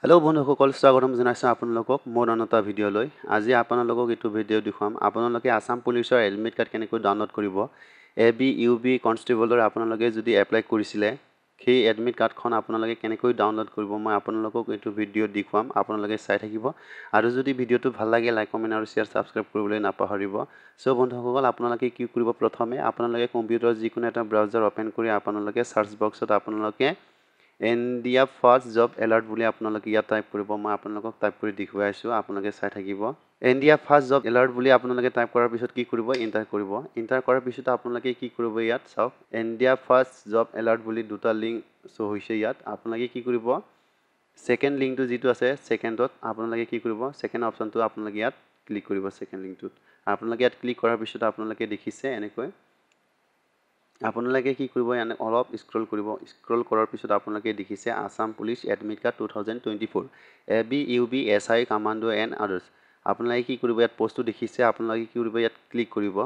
Hello' বন্ধুসকল, স্বাগতম জনাইছোঁ আপোনালোকক মোৰ অন্য এটা ভিডিঅ'লৈ। আজি আপোনালোকক এইটো ভিডিঅ' দেখুৱাম আপোনালোকে আসাম পুলিচৰ এডমিট কাৰ্ড কেনেকৈ ডাউনলোড কৰিব। ABUB কনষ্টেবলৰ আপোনালোকে যদি এপ্লাই কৰিছিলে সেই এডমিট কাৰ্ডখন আপোনালোকে কেনেকৈ ডাউনলোড কৰিব মই আপোনালোকক এইটো ভিডিঅ'ত দেখুৱাম। আপোনালোকে চাই থাকিব আৰু যদি ভিডিঅ'টো ভাল লাগে লাইক কমেণ্ট আৰু শ্বেয়াৰ ছাবস্ক্ৰাইব কৰিবলৈ নাপাহৰিব। চ' বন্ধুসকল, আপোনালোকে কি কৰিব, প্ৰথমে আপোনালোকে কম্পিউটাৰ যিকোনো এটা ব্ৰাউজাৰ অপেন কৰি আপোনালোকে সাৰ্চ বক্সত আপোনালোকে ইণ্ডিয়া ফাৰ্ষ্ট জব এলাৰ্ট বুলি আপোনালোকে ইয়াত টাইপ কৰিব। মই আপোনালোকক টাইপ কৰি দেখুৱাই আছোঁ, আপোনালোকে চাই থাকিব। ইণ্ডিয়া ফাৰ্ষ্ট জব এলাৰ্ট বুলি আপোনালোকে টাইপ কৰাৰ পিছত কি কৰিব, এণ্টাৰ কৰিব। এণ্টাৰ কৰাৰ পিছত আপোনালোকে কি কৰিব, ইয়াত চাওক ইণ্ডিয়া ফাৰ্ষ্ট জব এলাৰ্ট বুলি দুটা লিংক শ্ব' হৈছে। ইয়াত আপোনালোকে কি কৰিব, ছেকেণ্ড লিংকটো যিটো আছে ছেকেণ্ডত আপোনালোকে কি কৰিব, ছেকেণ্ড অপশ্যনটো আপোনালোকে ইয়াত ক্লিক কৰিব। ছেকেণ্ড লিংকটোত আপোনালোকে ইয়াত ক্লিক কৰাৰ পিছত আপোনালোকে দেখিছে এনেকৈ আপোনালোকে কি কৰিব, এনে অলপ স্ক্ৰল কৰিব। স্ক্ৰল কৰাৰ পিছত আপোনালোকে দেখিছে Assam police admit card 2024 ABUB SI commando and others. আপোনালোকে কি কৰিব, ইয়াত পোষ্টটো দেখিছে, আপোনালোকে কি কৰিব, ইয়াত ক্লিক কৰিব।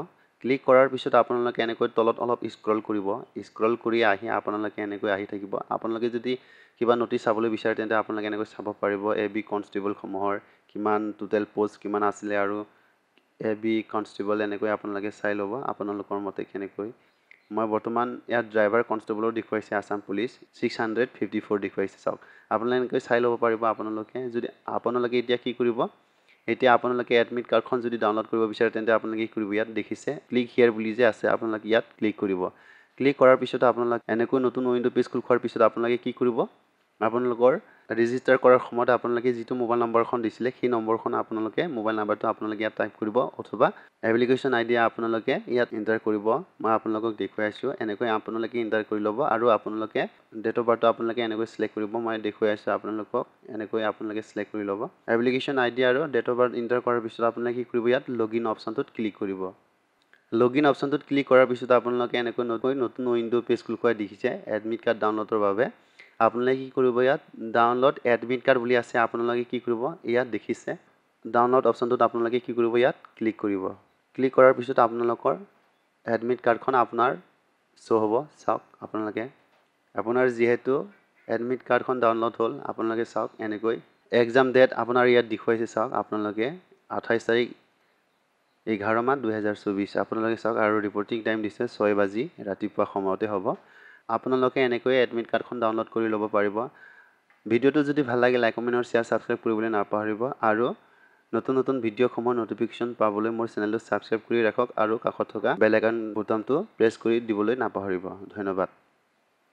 ক্লিক কৰাৰ পিছত আপোনালোকে এনেকৈ তলত অলপ স্ক্ৰল কৰিব। স্ক্ৰল কৰি আহি আপোনালোকে এনেকৈ আহি থাকিব। আপোনালোকে যদি কিবা নটিচ চাবলৈ বিচাৰে তেন্তে আপোনালোকে এনেকৈ চাব পাৰিব। AB কনষ্টেবলসমূহৰ কিমান টোটেল পোষ্ট কিমান আছিলে আৰু AB কনষ্টেবল এনেকৈ আপোনালোকে চাই ল'ব আপোনালোকৰ মতে কেনেকৈ। মই বৰ্তমান ইয়াত ড্ৰাইভাৰ কনষ্টেবলৰ দেখুৱাইছে আসাম পুলিচ 654 দেখুৱাইছে। চাওক আপোনালোকে এনেকৈ চাই ল'ব পাৰিব। আপোনালোকে এতিয়া কি কৰিব, এতিয়া আপোনালোকে এডমিট কাৰ্ডখন যদি ডাউনলোড কৰিব বিচাৰে তেন্তে আপোনালোকে কি কৰিব, ইয়াত দেখিছে ক্লিক হিয়াৰ বুলি যে আছে, আপোনালোকে ইয়াত ক্লিক কৰিব। ক্লিক কৰাৰ পিছত আপোনালোকে এনেকৈ নতুন উইণ্ড' পেজ খোলাৰ পিছত আপোনালোকে কি কৰিব, আপোনালোকৰ ৰেজিষ্টাৰ কৰাৰ সময়ত আপোনালোকে যিটো মোবাইল নম্বৰখন দিছিলে সেই নম্বৰখন আপোনালোকে মোবাইল নাম্বাৰটো আপোনালোকে ইয়াত টাইপ কৰিব অথবা এপ্লিকেশ্যন আইডি আপোনালোকে ইয়াত এণ্টাৰ কৰিব। মই আপোনালোকক দেখুৱাই আছোঁ, এনেকৈ আপোনালোকে এণ্টাৰ কৰি ল'ব আৰু আপোনালোকে ডেট অফ বাৰ্থটো আপোনালোকে এনেকৈ চিলেক্ট কৰিব। মই দেখুৱাই আছোঁ আপোনালোকক, এনেকৈ আপোনালোকে চিলেক্ট কৰি ল'ব। এপ্লিকেশ্যন আইডি আৰু ডেট অফ বাৰ্থ এণ্টাৰ কৰাৰ পিছত আপোনালোকে কি কৰিব, ইয়াত লগইন অপশ্যনটোত ক্লিক কৰিব। লগইন অপশ্যনটোত ক্লিক কৰাৰ পিছত আপোনালোকে এনেকৈ নতুন উইণ্ড' পেজ খোলা দেখিছে এডমিট কাৰ্ড ডাউনলোডৰ বাবে। আপোনালোকে কি কৰিব, ইয়াত ডাউনলোড এডমিট কাৰ্ড বুলি আছে, আপোনালোকে কি কৰিব, ইয়াত দেখিছে ডাউনলোড অপশ্যনটোত আপোনালোকে কি কৰিব, ইয়াত ক্লিক কৰিব। ক্লিক কৰাৰ পিছত আপোনালোকৰ এডমিট কাৰ্ডখন আপোনাৰ শ্ব' হ'ব। চাওক আপোনালোকে আপোনাৰ যিহেতু এডমিট কাৰ্ডখন ডাউনলোড হ'ল, আপোনালোকে চাওক এনেকৈ এক্সাম ডেট আপোনাৰ ইয়াত দেখুৱাইছে। চাওক আপোনালোকে 28 তাৰিখ 11 মাহ 2024 আপোনালোকে চাওক আৰু ৰিপৰ্টিং টাইম দিছে 6 বাজি ৰাতিপুৱা সময়তে হ'ব। আপোনালোকে এনেকৈ এডমিট কাৰ্ডখন ডাউনলোড কৰি ল'ব পাৰিব। ভিডিঅ'টো যদি ভাল লাগে লাইক কমেণ্ট আৰু শ্বেয়াৰ ছাবস্ক্ৰাইব কৰিবলৈ নাপাহৰিব আৰু নতুন ভিডিঅ'সমূহৰ নটিফিকেশ্যন পাবলৈ মোৰ চেনেলটো ছাবস্ক্ৰাইব কৰি ৰাখক আৰু কাষত থকা বেল আইকন বুটামটো প্ৰেছ কৰি দিবলৈ নাপাহৰিব। ধন্যবাদ।